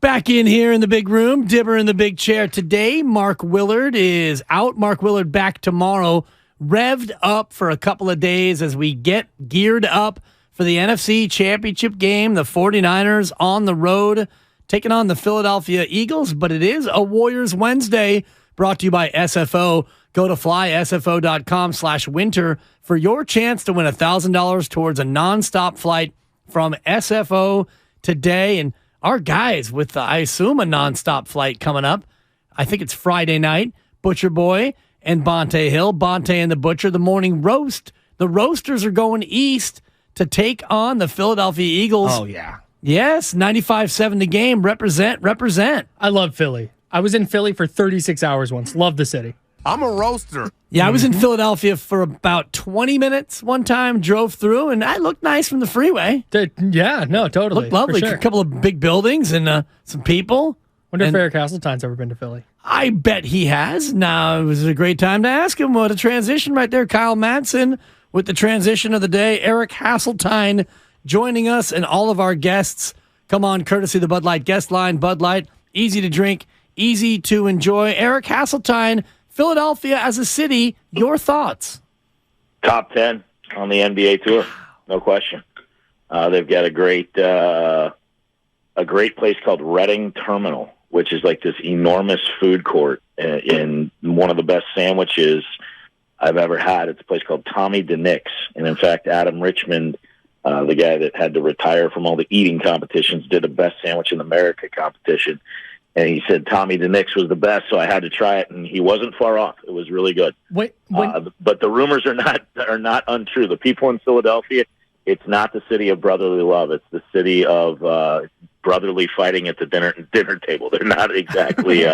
Back in here in the big room, Dibber in the big chair today. Mark Willard is out. Mark Willard back tomorrow, revved up for a couple of days as we get geared up for the NFC Championship game. The 49ers on the road, taking on the Philadelphia Eagles, but it is a Warriors Wednesday, brought to you by SFO. Go to flysfo.com/winter for your chance to win $1,000 towards a nonstop flight from SFO today. And our guys with, I assume, a nonstop flight coming up. I think it's Friday night. Butcher Boy and Bonte Hill. Bonte and the Butcher, the morning roast. The Roasters are going east to take on the Philadelphia Eagles. Oh, yeah. Yes, 95-7 the game. Represent. I love Philly. I was in Philly for 36 hours once. Love the city. I'm a roaster. Yeah, I was in Philadelphia for about 20 minutes one time, drove through, and I looked nice from the freeway. Yeah, no, totally. Looked lovely. Sure. A couple of big buildings and some people. Wonder if Eric Hasseltine's ever been to Philly. I bet he has. Now, it was a great time to ask him. What a transition right there. Kyle Madsen with the transition of the day. Eric Hasseltine joining us, and all of our guests come on courtesy of the Bud Light guest line. Bud Light, easy to drink, easy to enjoy. Eric Hasseltine, Philadelphia as a city, your thoughts? Top 10 on the NBA tour, no question. They've got a great place called Reading Terminal, which is like this enormous food court in one of the best sandwiches I've ever had. It's a place called Tommy DeNick's. And in fact, Adam Richmond, the guy that had to retire from all the eating competitions, did a Best Sandwich in America competition. And he said Tommy DeNick's was the best, so I had to try it, and he wasn't far off. It was really good. But the rumors are not untrue. The people in Philadelphia, it's not the city of brotherly love. It's the city of brotherly fighting at the dinner table. They're not exactly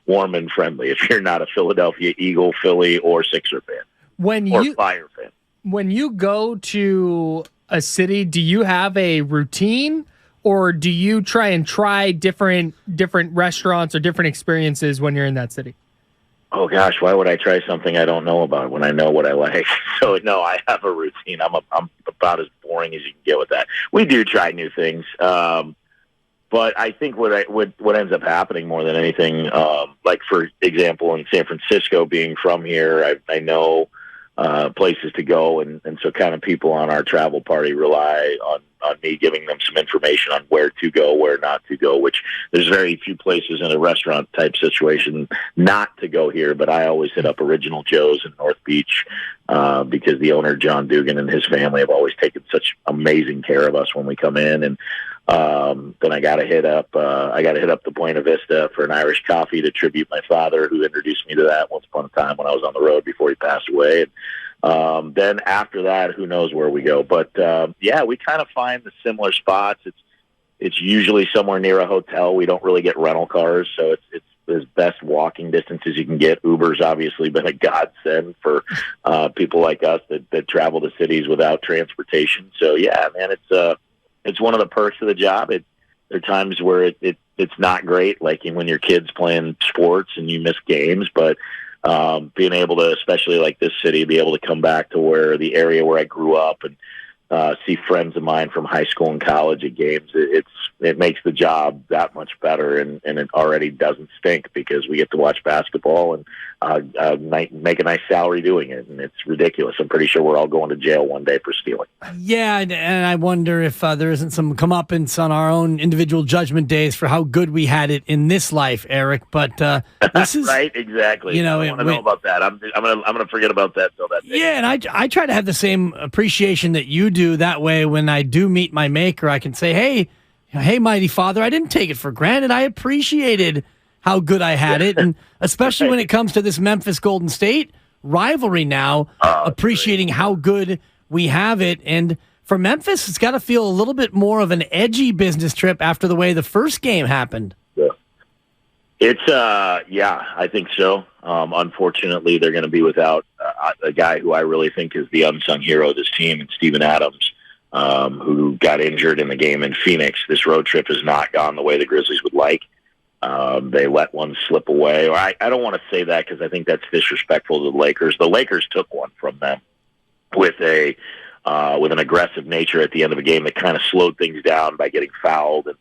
warm and friendly if you're not a Philadelphia Eagle, Philly, or Sixer fan or Fire fan. When you go to a city, do you have a routine? Or do you try different restaurants or different experiences when you're in that city? Oh, gosh, why would I try something I don't know about when I know what I like? So, no, I have a routine. I'm about as boring as you can get with that. We do try new things. But I think what ends up happening more than anything, like, for example, in San Francisco, being from here, I know places to go. And so kind of people on our travel party rely on me giving them some information on where to go, where not to go, which there's very few places in a restaurant type situation not to go here. But I always hit up Original Joe's in North Beach because the owner, John Dugan, and his family have always taken such amazing care of us when we come in. And then I got to hit up the Buena Vista for an Irish coffee to tribute my father, who introduced me to that once upon a time when I was on the road before he passed away. And, then after that, who knows where we go? But yeah, we kind of find the similar spots. It's usually somewhere near a hotel. We don't really get rental cars, so it's as best walking distance as you can get. Uber's obviously been a godsend for people like us that travel to cities without transportation. So yeah, man, it's one of the perks of the job. There are times where it's not great, like when your kid's playing sports and you miss games, but being able to, especially like this city, be able to come back to where the area where I grew up and see friends of mine from high school and college at games, it makes the job that much better, and it already doesn't stink because we get to watch basketball and make a nice salary doing it, and it's ridiculous. I'm pretty sure we're all going to jail one day for stealing. Yeah, and I wonder if there isn't some comeuppance on our own individual judgment days for how good we had it in this life, Eric. But this is right, exactly. I don't want to know about that. I'm gonna forget about that till that day. Yeah, and I try to have the same appreciation that you do. That way, when I do meet my maker, I can say, hey, mighty Father, I didn't take it for granted. I appreciated how good I had it, and especially when it comes to this Memphis Golden State rivalry now, appreciating how good we have it. And for Memphis, it's got to feel a little bit more of an edgy business trip after the way the first game happened. Yeah. It's I think so. Unfortunately, they're going to be without a guy who I really think is the unsung hero of this team, and Steven Adams, who got injured in the game in Phoenix. This road trip has not gone the way the Grizzlies would like. They let one slip away. Or I don't want to say that because I think that's disrespectful to the Lakers. The Lakers took one from them with an aggressive nature at the end of a game that kind of slowed things down by getting fouled. And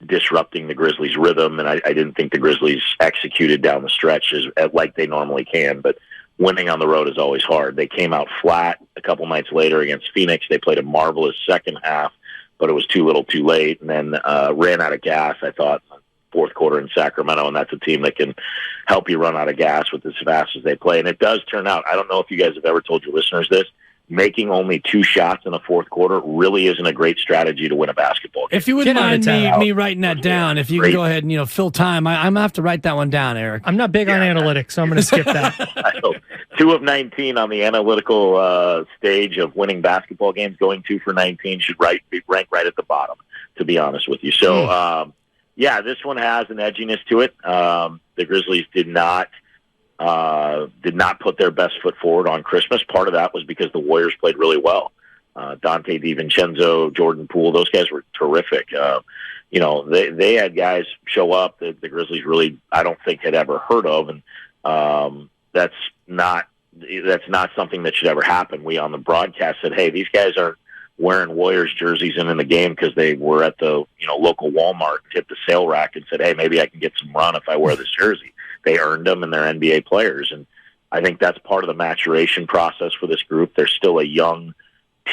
disrupting the Grizzlies' rhythm, and I didn't think the Grizzlies executed down the stretch like they normally can. But winning on the road is always hard. They came out flat a couple nights later against Phoenix. They played a marvelous second half, but it was too little too late, and then ran out of gas, I thought, fourth quarter in Sacramento, and that's a team that can help you run out of gas with as fast as they play. And it does turn out, I don't know if you guys have ever told your listeners this, making only 2 shots in the fourth quarter really isn't a great strategy to win a basketball game. If you wouldn't mind me writing that down, if you can go ahead and fill time, I'm going to have to write that one down, Eric. I'm not big on analytics, so I'm going to skip that. 2 of 19 on the analytical stage of winning basketball games, going 2 for 19 should be ranked right at the bottom, to be honest with you. So, this one has an edginess to it. The Grizzlies did not put their best foot forward on Christmas. Part of that was because the Warriors played really well. Dante DiVincenzo, Jordan Poole, those guys were terrific. They had guys show up that the Grizzlies really, I don't think, had ever heard of, and that's not something that should ever happen. We on the broadcast said, hey, these guys aren't wearing Warriors jerseys in the game because they were at the local Walmart, hit the sale rack and said, hey, maybe I can get some run if I wear this jersey. They earned them, and they're NBA players. And I think that's part of the maturation process for this group. They're still a young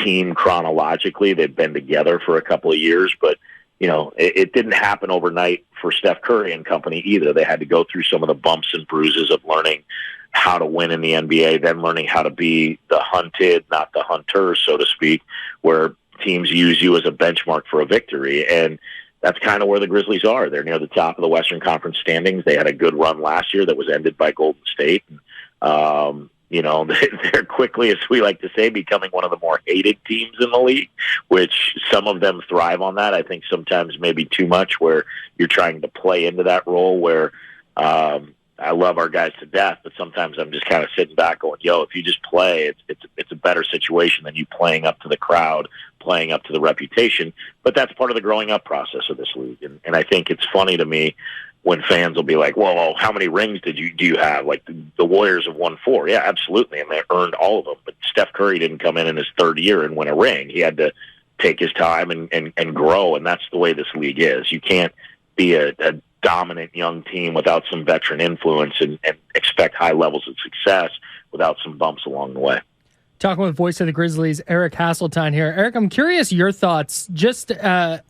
team chronologically. They've been together for a couple of years, but it didn't happen overnight for Steph Curry and company either. They had to go through some of the bumps and bruises of learning how to win in the NBA, then learning how to be the hunted, not the hunter, so to speak, where teams use you as a benchmark for a victory. And that's kind of where the Grizzlies are. They're near the top of the Western Conference standings. They had a good run last year that was ended by Golden State. They're quickly, as we like to say, becoming one of the more hated teams in the league, which some of them thrive on that. I think sometimes maybe too much, where you're trying to play into that role where I love our guys to death, but sometimes I'm just kind of sitting back going, if you just play, it's a better situation than you playing up to the crowd, playing up to the reputation. But that's part of the growing up process of this league. And I think it's funny to me when fans will be like, well, how many rings do you have? Like the Warriors have won 4. Yeah, absolutely. And they earned all of them. But Steph Curry didn't come in his third year and win a ring. He had to take his time and grow. And that's the way this league is. You can't be a dominant young team without some veteran influence and expect high levels of success without some bumps along the way. Talking with voice of the Grizzlies, Eric Hasseltine here. Eric, I'm curious your thoughts, just as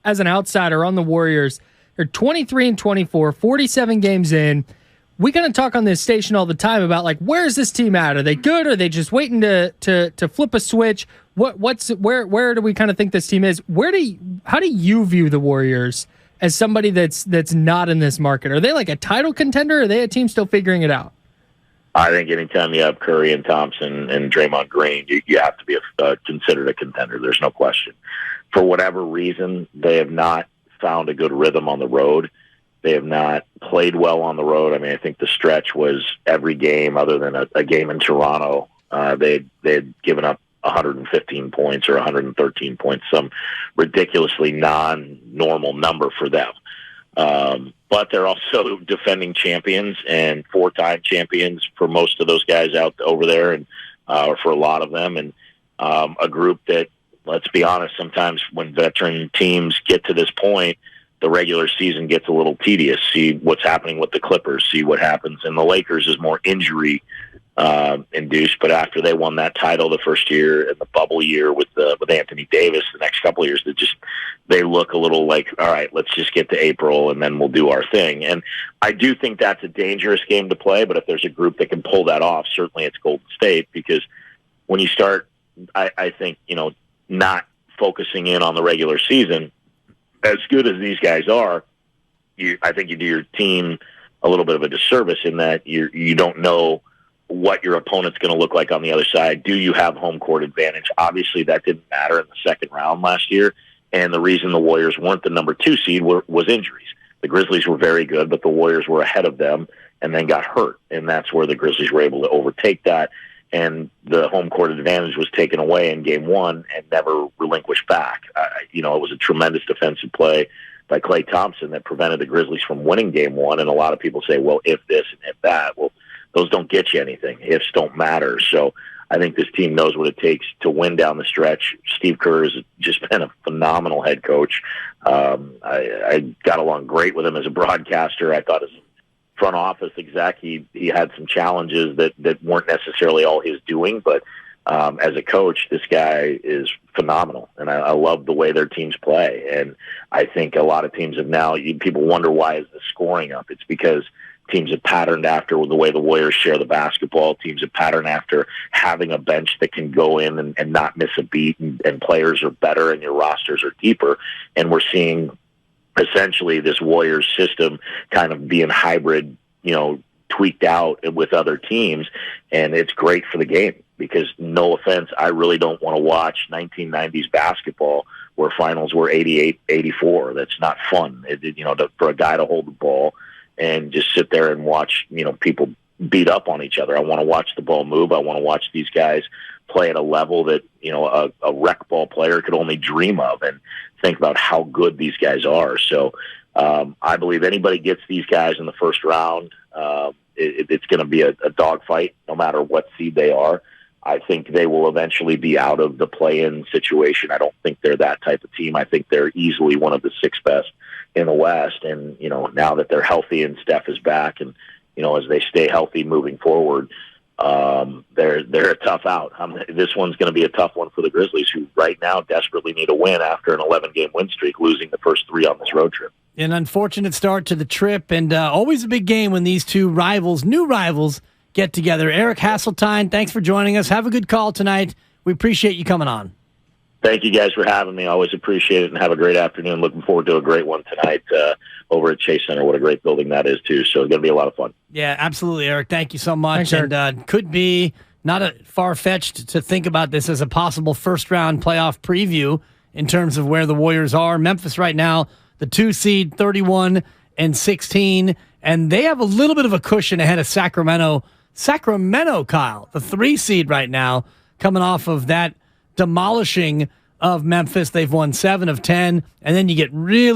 an outsider on the Warriors. They're 23-24, 47 games in. We kind of talk on this station all the time about where's this team at? Are they good? Are they just waiting to flip a switch? Where do we kind of think this team is? How do you view the Warriors as somebody that's not in this market? Are they like a title contender, or are they a team still figuring it out? I think anytime you have Curry and Thompson and Draymond Green, you have to be considered a contender. There's no question. For whatever reason, they have not found a good rhythm on the road. They have not played well on the road. I mean, I think the stretch was every game other than a game in Toronto. They had given up 115 points or 113 points, some ridiculously non-normal number for them. But they're also defending champions and 4-time champions for most of those guys out over there, and or for a lot of them, and a group that, let's be honest, sometimes when veteran teams get to this point, the regular season gets a little tedious. See what's happening with the Clippers, see what happens. And the Lakers is more injury induced, but after they won that title the first year and the bubble year with Anthony Davis, the next couple of years, they look a little like, all right, let's just get to April and then we'll do our thing. And I do think that's a dangerous game to play, but if there's a group that can pull that off, certainly it's Golden State, because when you start, I think, not focusing in on the regular season, as good as these guys are, I think you do your team a little bit of a disservice in that you don't know what your opponent's going to look like on the other side. Do you have home court advantage? Obviously, that didn't matter in the second round last year, and the reason the Warriors weren't the number 2 seed was injuries. The Grizzlies were very good, but the Warriors were ahead of them and then got hurt, and that's where the Grizzlies were able to overtake that, and the home court advantage was taken away in Game 1 and never relinquished back. It was a tremendous defensive play by Klay Thompson that prevented the Grizzlies from winning Game 1, and a lot of people say, well, if this and if that. Well, those don't get you anything. Ifs don't matter. So I think this team knows what it takes to win down the stretch. Steve Kerr has just been a phenomenal head coach. I got along great with him as a broadcaster. I thought as front office exec, he had some challenges that weren't necessarily all his doing, but as a coach, this guy is phenomenal, and I love the way their teams play. And I think a lot of teams have now, people wonder why is the scoring up. It's because teams have patterned after the way the Warriors share the basketball. Teams have patterned after having a bench that can go in and not miss a beat, and players are better and your rosters are deeper. And we're seeing essentially this Warriors system kind of being hybrid, tweaked out with other teams, and it's great for the game because, no offense, I really don't want to watch 1990s basketball where finals were 88-84. That's not fun. For a guy to hold the ball and just sit there and watch, people beat up on each other. I want to watch the ball move. I want to watch these guys play at a level that, a rec ball player could only dream of, and think about how good these guys are. So I believe anybody gets these guys in the first round, it's going to be a dogfight no matter what seed they are. I think they will eventually be out of the play-in situation. I don't think they're that type of team. I think they're easily one of the 6 best in the West. And, now that they're healthy and Steph is back, and, as they stay healthy moving forward, they're a tough out. This one's going to be a tough one for the Grizzlies, who right now desperately need a win after an 11-game win streak, losing the first 3 on this road trip. An unfortunate start to the trip, and always a big game when these two new rivals, get together. Eric Hasseltine, thanks for joining us. Have a good call tonight. We appreciate you coming on. Thank you guys for having me. Always appreciate it, and have a great afternoon. Looking forward to a great one tonight over at Chase Center. What a great building that is, too. So it's going to be a lot of fun. Yeah, absolutely, Eric. Thank you so much. Thanks, and could be not a far-fetched to think about this as a possible first-round playoff preview in terms of where the Warriors are. Memphis right now, the 2 seed, 31-16, and they have a little bit of a cushion ahead of Sacramento. Sacramento, Kyle, the 3 seed right now, coming off of that demolishing of Memphis. They've won 7 of 10, and then you get really